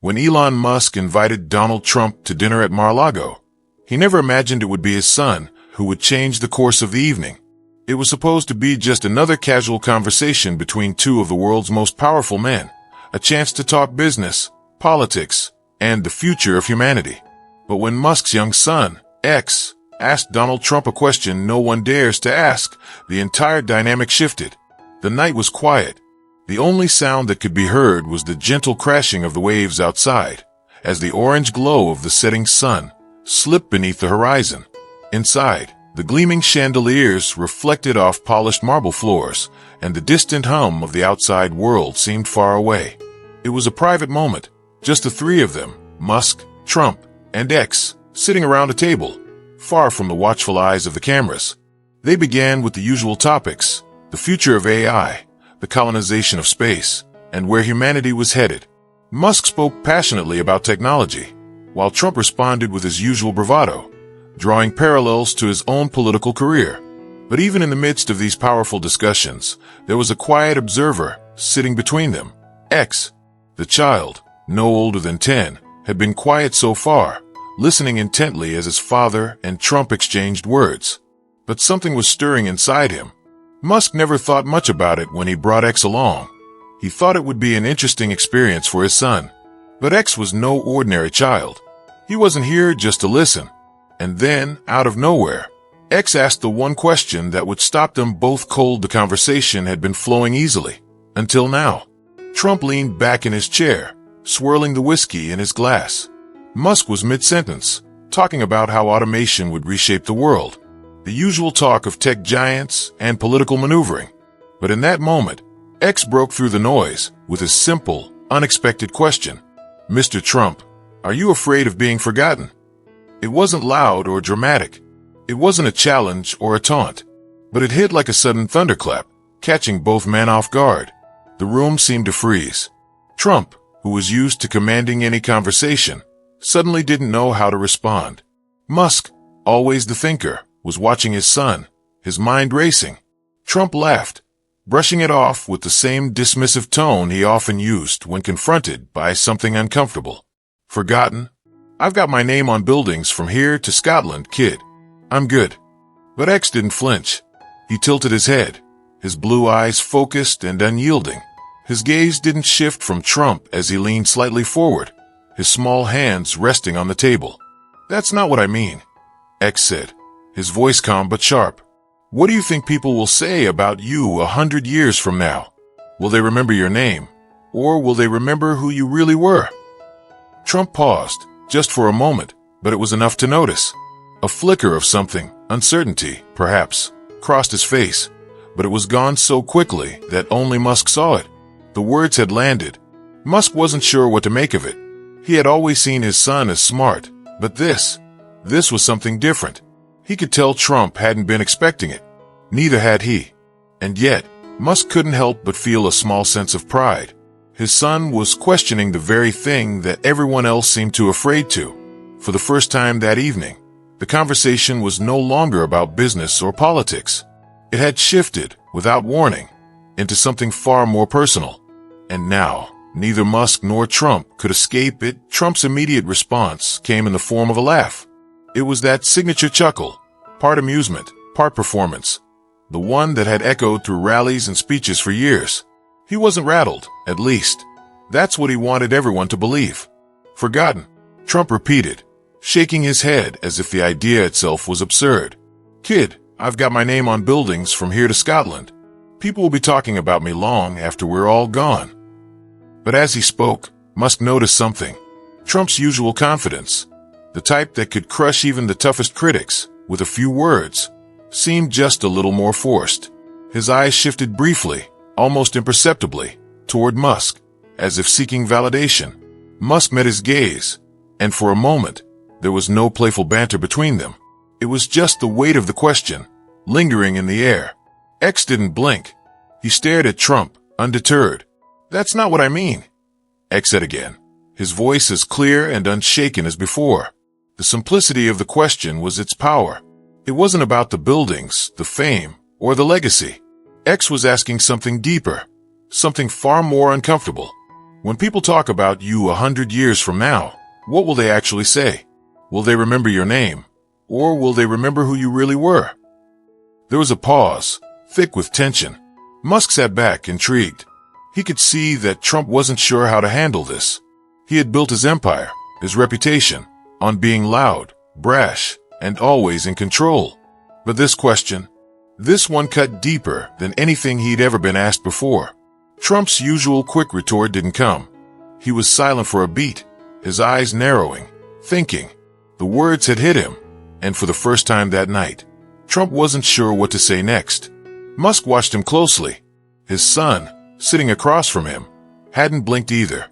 When Elon Musk invited Donald Trump to dinner at Mar-a-Lago, he never imagined it would be his son who would change the course of the evening. It was supposed to be just another casual conversation between two of the world's most powerful men, a chance to talk business, politics, and the future of humanity. But when Musk's young son, X, asked Donald Trump a question no one dares to ask, the entire dynamic shifted. The night was quiet. The only sound that could be heard was the gentle crashing of the waves outside, as the orange glow of the setting sun slipped beneath the horizon. Inside, the gleaming chandeliers reflected off polished marble floors, and the distant hum of the outside world seemed far away. It was a private moment, just the three of them, Musk, Trump, and X, sitting around a table, far from the watchful eyes of the cameras. They began with the usual topics: the future of AI, the colonization of space, and where humanity was headed. Musk spoke passionately about technology, while Trump responded with his usual bravado, drawing parallels to his own political career. But even in the midst of these powerful discussions, there was a quiet observer sitting between them. X, the child, no older than 10, had been quiet so far, listening intently as his father and Trump exchanged words. But something was stirring inside him. Musk never thought much about it when he brought X along. He thought it would be an interesting experience for his son. But X was no ordinary child. He wasn't here just to listen. And then, out of nowhere, X asked the one question that would stop them both cold. The conversation had been flowing easily, until now. Trump leaned back in his chair, swirling the whiskey in his glass. Musk was mid-sentence, talking about how automation would reshape the world. The usual talk of tech giants and political maneuvering. But in that moment, X broke through the noise with a simple, unexpected question. "Mr. Trump, are you afraid of being forgotten?" It wasn't loud or dramatic. It wasn't a challenge or a taunt. But it hit like a sudden thunderclap, catching both men off guard. The room seemed to freeze. Trump, who was used to commanding any conversation, suddenly didn't know how to respond. Musk, always the thinker, was watching his son, his mind racing. Trump laughed, brushing it off with the same dismissive tone he often used when confronted by something uncomfortable. "Forgotten? I've got my name on buildings from here to Scotland, kid. I'm good." But X didn't flinch. He tilted his head, his blue eyes focused and unyielding. His gaze didn't shift from Trump as he leaned slightly forward, his small hands resting on the table. "That's not what I mean," X said, his voice calm but sharp. "What do you think people will say about you 100 years from now? Will they remember your name? Or will they remember who you really were?" Trump paused, just for a moment, but it was enough to notice. A flicker of something, uncertainty, perhaps, crossed his face, but it was gone so quickly that only Musk saw it. The words had landed. Musk wasn't sure what to make of it. He had always seen his son as smart, but this was something different. He could tell Trump hadn't been expecting it. Neither had he. And yet, Musk couldn't help but feel a small sense of pride. His son was questioning the very thing that everyone else seemed too afraid to. For the first time that evening, the conversation was no longer about business or politics. It had shifted, without warning, into something far more personal. And now, neither Musk nor Trump could escape it. Trump's immediate response came in the form of a laugh. It was that signature chuckle, part amusement, part performance, the one that had echoed through rallies and speeches for years. He wasn't rattled, at least. That's what he wanted everyone to believe. "Forgotten," Trump repeated, shaking his head as if the idea itself was absurd. "Kid, I've got my name on buildings from here to Scotland. People will be talking about me long after we're all gone." But as he spoke, Musk noticed something. Trump's usual confidence, the type that could crush even the toughest critics with a few words, seemed just a little more forced. His eyes shifted briefly, almost imperceptibly, toward Musk, as if seeking validation. Musk met his gaze, and for a moment, there was no playful banter between them. It was just the weight of the question, lingering in the air. X didn't blink. He stared at Trump, undeterred. "That's not what I mean," X said again, his voice as clear and unshaken as before. The simplicity of the question was its power. It wasn't about the buildings, the fame, or the legacy. X was asking something deeper, something far more uncomfortable. When people talk about you 100 years from now, what will they actually say? Will they remember your name? Or will they remember who you really were? There was a pause, thick with tension. Musk sat back, intrigued. He could see that Trump wasn't sure how to handle this. He had built his empire, his reputation, on being loud, brash, and always in control. But this question, this one cut deeper than anything he'd ever been asked before. Trump's usual quick retort didn't come. He was silent for a beat, his eyes narrowing, thinking. The words had hit him, and for the first time that night, Trump wasn't sure what to say next. Musk watched him closely. His son, sitting across from him, hadn't blinked either.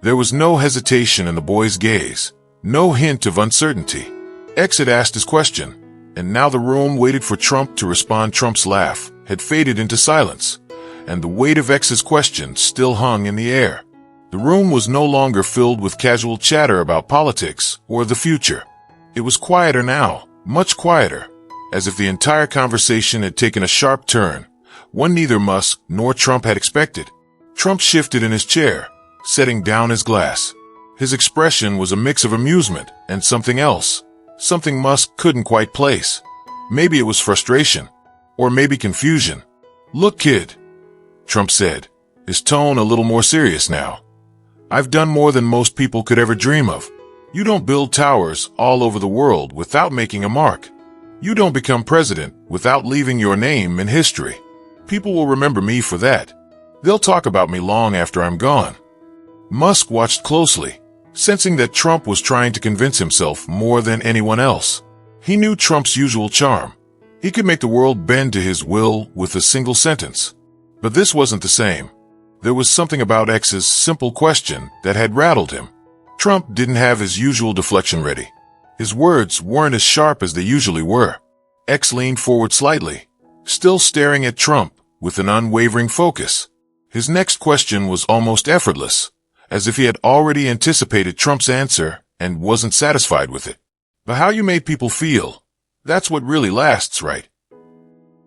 There was no hesitation in the boy's gaze, no hint of uncertainty. X had asked his question, and now the room waited for Trump to respond. Trump's laugh had faded into silence, and the weight of X's question still hung in the air. The room was no longer filled with casual chatter about politics or the future. It was quieter now, much quieter, as if the entire conversation had taken a sharp turn, one neither Musk nor Trump had expected. Trump shifted in his chair, setting down his glass. His expression was a mix of amusement and something else, something Musk couldn't quite place. Maybe it was frustration, or maybe confusion. "Look, kid," Trump said, his tone a little more serious now. "I've done more than most people could ever dream of. You don't build towers all over the world without making a mark. You don't become president without leaving your name in history. People will remember me for that. They'll talk about me long after I'm gone." Musk watched closely, sensing that Trump was trying to convince himself more than anyone else. He knew Trump's usual charm. He could make the world bend to his will with a single sentence. But this wasn't the same. There was something about X's simple question that had rattled him. Trump didn't have his usual deflection ready. His words weren't as sharp as they usually were. X leaned forward slightly, still staring at Trump with an unwavering focus. His next question was almost effortless, as if he had already anticipated Trump's answer and wasn't satisfied with it. "But how you made people feel, that's what really lasts, right?"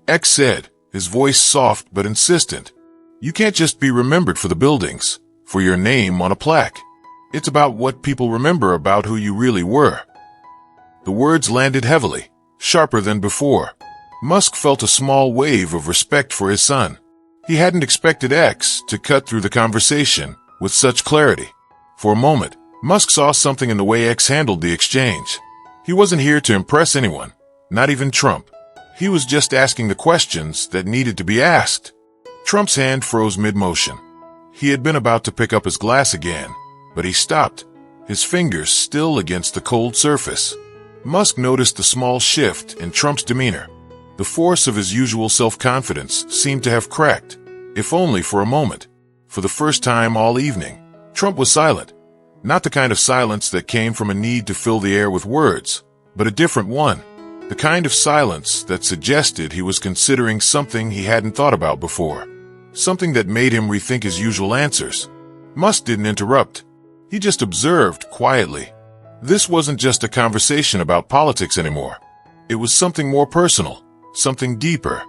X said, his voice soft but insistent. "You can't just be remembered for the buildings, for your name on a plaque. It's about what people remember about who you really were." The words landed heavily, sharper than before. Musk felt a small wave of respect for his son. He hadn't expected X to cut through the conversation with such clarity. For a moment, Musk saw something in the way X handled the exchange. He wasn't here to impress anyone, not even Trump. He was just asking the questions that needed to be asked. Trump's hand froze mid-motion. He had been about to pick up his glass again, but he stopped, his fingers still against the cold surface. Musk noticed the small shift in Trump's demeanor. The force of his usual self-confidence seemed to have cracked, if only for a moment. For the first time all evening, Trump was silent. Not the kind of silence that came from a need to fill the air with words, but a different one. The kind of silence that suggested he was considering something he hadn't thought about before. Something that made him rethink his usual answers. Musk didn't interrupt. He just observed quietly. This wasn't just a conversation about politics anymore. It was something more personal, something deeper.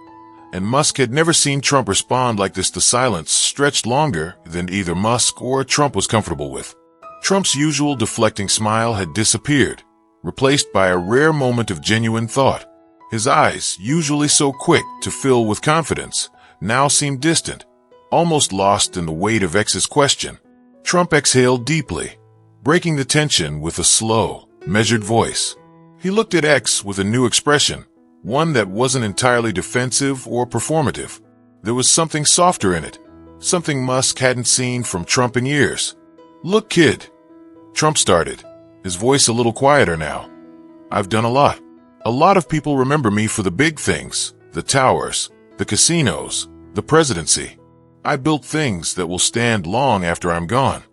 And Musk had never seen Trump respond like this. The silence stretched longer than either Musk or Trump was comfortable with. Trump's usual deflecting smile had disappeared, replaced by a rare moment of genuine thought. His eyes, usually so quick to fill with confidence, now seemed distant, almost lost in the weight of X's question. Trump exhaled deeply, breaking the tension with a slow, measured voice. He looked at X with a new expression, one that wasn't entirely defensive or performative. There was something softer in it, something Musk hadn't seen from Trump in years. "Look, kid," Trump started, his voice a little quieter now. "I've done a lot. A lot of people remember me for the big things, the towers, the casinos, the presidency. I built things that will stand long after I'm gone."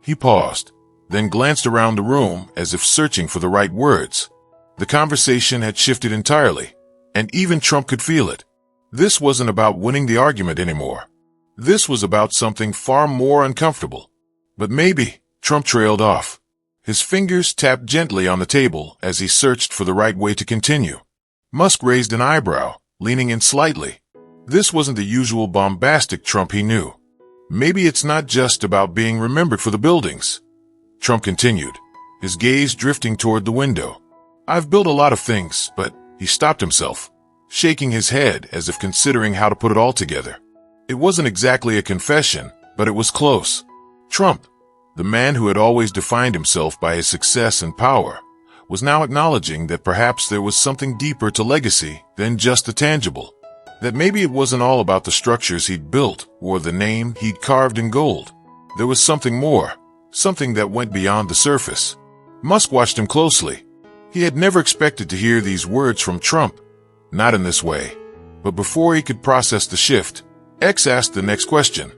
He paused, then glanced around the room as if searching for the right words. The conversation had shifted entirely, and even Trump could feel it. This wasn't about winning the argument anymore. This was about something far more uncomfortable. "But maybe," Trump trailed off. His fingers tapped gently on the table as he searched for the right way to continue. Musk raised an eyebrow, leaning in slightly. This wasn't the usual bombastic Trump he knew. Maybe it's not just about being remembered for the buildings. Trump continued, his gaze drifting toward the window. I've built a lot of things, but he stopped himself, shaking his head as if considering how to put it all together. It wasn't exactly a confession, but it was close. Trump, the man who had always defined himself by his success and power, was now acknowledging that perhaps there was something deeper to legacy than just the tangible. That maybe it wasn't all about the structures he'd built or the name he'd carved in gold. There was something more, something that went beyond the surface. Musk watched him closely. He had never expected to hear these words from Trump, not in this way. But before he could process the shift, X asked the next question,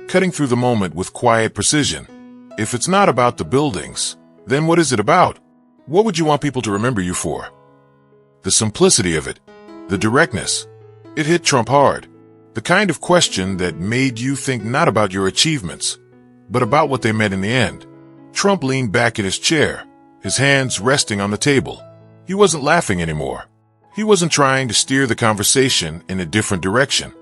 cutting through the moment with quiet precision. If it's not about the buildings, then what is it about? What would you want people to remember you for? The simplicity of it, the directness. It hit Trump hard. The kind of question that made you think not about your achievements, but about what they meant in the end. Trump leaned back in his chair, his hands resting on the table. He wasn't laughing anymore. He wasn't trying to steer the conversation in a different direction.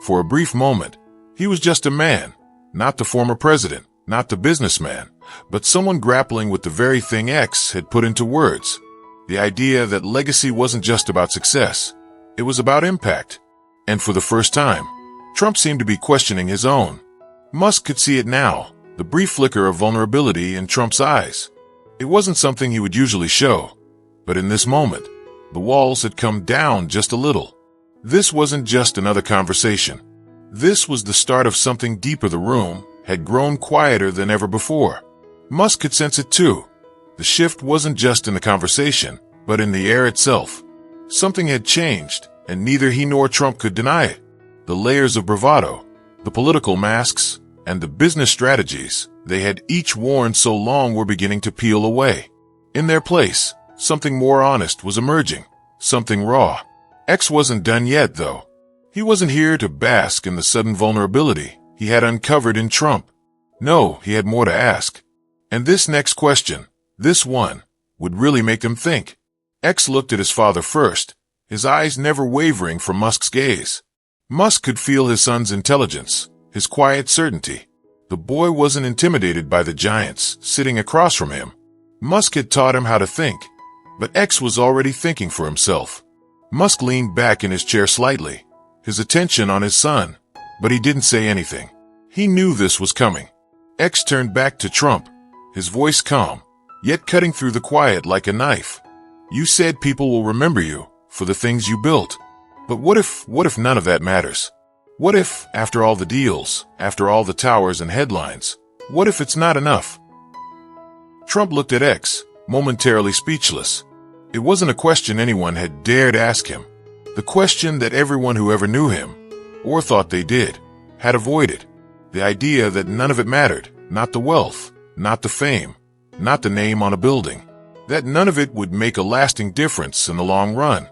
For a brief moment, he was just a man, not the former president, not the businessman, but someone grappling with the very thing X had put into words. The idea that legacy wasn't just about success. It was about impact. And for the first time, Trump seemed to be questioning his own. Musk could see it now, the brief flicker of vulnerability in Trump's eyes. It wasn't something he would usually show, but in this moment, the walls had come down just a little. This wasn't just another conversation. This was the start of something deeper. The room had grown quieter than ever before. Musk could sense it too. The shift wasn't just in the conversation, but in the air itself. Something had changed, and neither he nor Trump could deny it. The layers of bravado, the political masks, and the business strategies they had each worn so long were beginning to peel away. In their place, something more honest was emerging, something raw. X wasn't done yet, though. He wasn't here to bask in the sudden vulnerability he had uncovered in Trump. No, he had more to ask. And this next question, this one, would really make them think. X looked at his father first, his eyes never wavering from Musk's gaze. Musk could feel his son's intelligence, his quiet certainty. The boy wasn't intimidated by the giants sitting across from him. Musk had taught him how to think, but X was already thinking for himself. Musk leaned back in his chair slightly, his attention on his son, but he didn't say anything. He knew this was coming. X turned back to Trump, his voice calm, yet cutting through the quiet like a knife. You said people will remember you for the things you built. But what if none of that matters? What if, after all the deals, after all the towers and headlines, what if it's not enough? Trump looked at X, momentarily speechless. It wasn't a question anyone had dared ask him. The question that everyone who ever knew him, or thought they did, had avoided. The idea that none of it mattered, not the wealth, not the fame, not the name on a building. That none of it would make a lasting difference in the long run.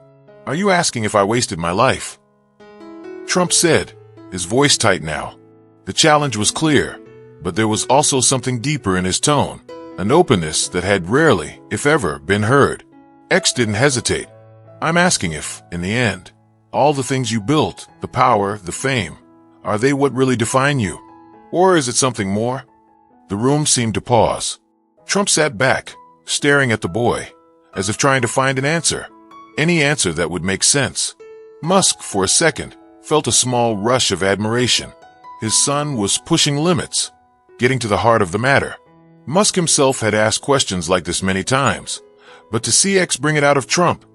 Are you asking if I wasted my life? Trump said, his voice tight now. The challenge was clear, but there was also something deeper in his tone, an openness that had rarely, if ever, been heard. X didn't hesitate. I'm asking if, in the end, all the things you built, the power, the fame, are they what really define you? Or is it something more? The room seemed to pause. Trump sat back, staring at the boy, as if trying to find an answer. Any answer that would make sense. Musk, for a second, felt a small rush of admiration. His son was pushing limits, getting to the heart of the matter. Musk himself had asked questions like this many times, but to see X bring it out of Trump,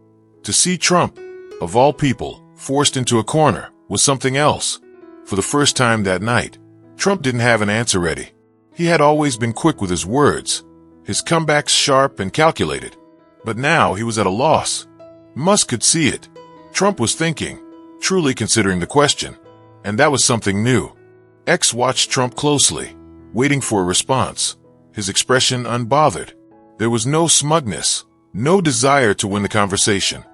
to see Trump, of all people, forced into a corner, was something else. For the first time that night, Trump didn't have an answer ready. He had always been quick with his words, his comebacks sharp and calculated. But now he was at a loss. Musk could see it. Trump was thinking, truly considering the question. And that was something new. X watched Trump closely, waiting for a response, his expression unbothered. There was no smugness, no desire to win the conversation.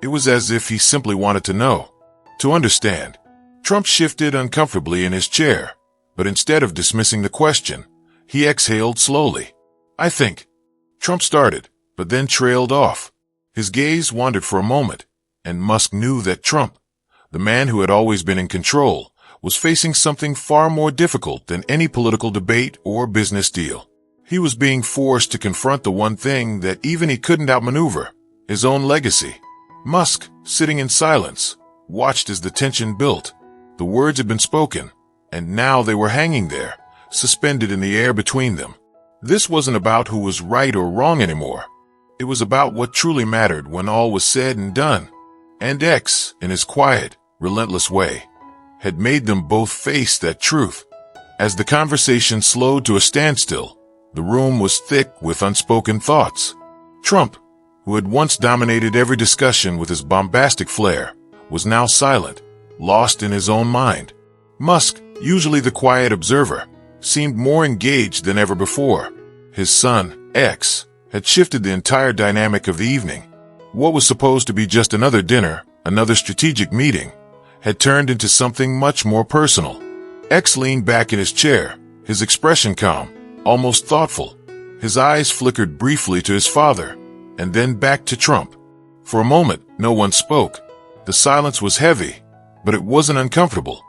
It was as if he simply wanted to know, to understand. Trump shifted uncomfortably in his chair, but instead of dismissing the question, he exhaled slowly. I think. Trump started, but then trailed off. His gaze wandered for a moment, and Musk knew that Trump, the man who had always been in control, was facing something far more difficult than any political debate or business deal. He was being forced to confront the one thing that even he couldn't outmaneuver, his own legacy. Musk, sitting in silence, watched as the tension built. The words had been spoken, and now they were hanging there, suspended in the air between them. This wasn't about who was right or wrong anymore. It was about what truly mattered when all was said and done. And X, in his quiet, relentless way, had made them both face that truth. As the conversation slowed to a standstill, the room was thick with unspoken thoughts. Trump, who had once dominated every discussion with his bombastic flair, was now silent, lost in his own mind. Musk, usually the quiet observer, seemed more engaged than ever before. His son, X, had shifted the entire dynamic of the evening. What was supposed to be just another dinner, another strategic meeting, had turned into something much more personal. X leaned back in his chair, his expression calm, almost thoughtful. His eyes flickered briefly to his father, and then back to Trump. For a moment, no one spoke. The silence was heavy, but it wasn't uncomfortable.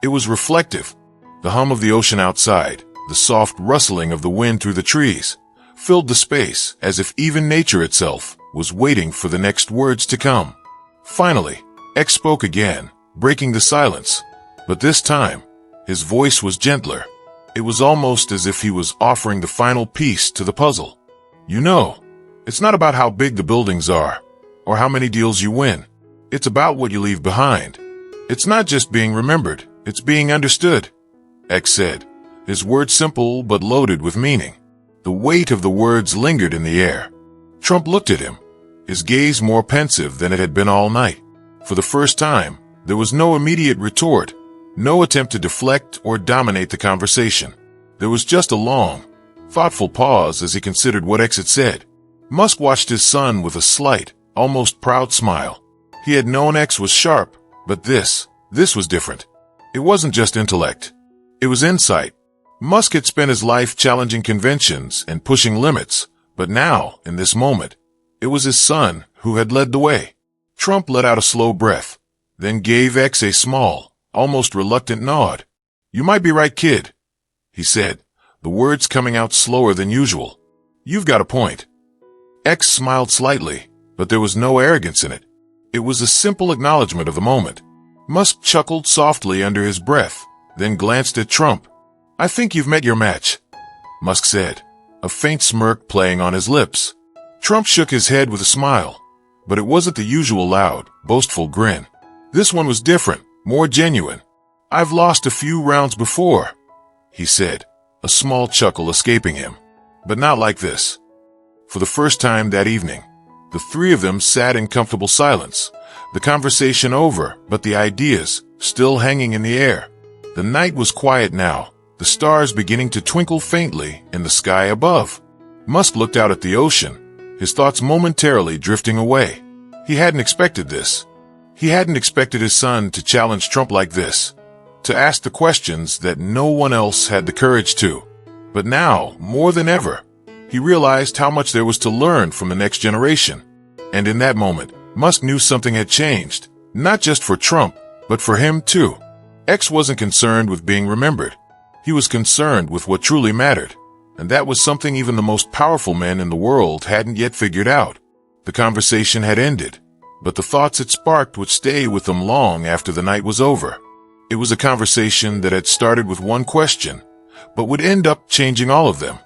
It was reflective. The hum of the ocean outside, the soft rustling of the wind through the trees, filled the space as if even nature itself was waiting for the next words to come. Finally, X spoke again, breaking the silence. But this time, his voice was gentler. It was almost as if he was offering the final piece to the puzzle. You know, it's not about how big the buildings are, or how many deals you win. It's about what you leave behind. It's not just being remembered, it's being understood, X said, his words simple but loaded with meaning. The weight of the words lingered in the air. Trump looked at him, his gaze more pensive than it had been all night. For the first time, there was no immediate retort, no attempt to deflect or dominate the conversation. There was just a long, thoughtful pause as he considered what X had said. Musk watched his son with a slight, almost proud smile. He had known X was sharp, but this was different. It wasn't just intellect. It was insight. Musk had spent his life challenging conventions and pushing limits, but now, in this moment, it was his son who had led the way. Trump let out a slow breath, then gave X a small, almost reluctant nod. You might be right, kid, he said, the words coming out slower than usual. You've got a point. X smiled slightly, but there was no arrogance in it. It was a simple acknowledgement of the moment. Musk chuckled softly under his breath, then glanced at Trump. I think you've met your match, Musk said, a faint smirk playing on his lips. Trump shook his head with a smile, but it wasn't the usual loud, boastful grin. This one was different, more genuine. I've lost a few rounds before, he said, a small chuckle escaping him. But not like this. For the first time that evening, the three of them sat in comfortable silence, the conversation over, but the ideas still hanging in the air. The night was quiet now, the stars beginning to twinkle faintly in the sky above. Musk looked out at the ocean, his thoughts momentarily drifting away. He hadn't expected this. He hadn't expected his son to challenge Trump like this, to ask the questions that no one else had the courage to. But now, more than ever, he realized how much there was to learn from the next generation. And in that moment, Musk knew something had changed, not just for Trump, but for him too. X wasn't concerned with being remembered. He was concerned with what truly mattered, and that was something even the most powerful men in the world hadn't yet figured out. The conversation had ended, but the thoughts it sparked would stay with them long after the night was over. It was a conversation that had started with one question, but would end up changing all of them.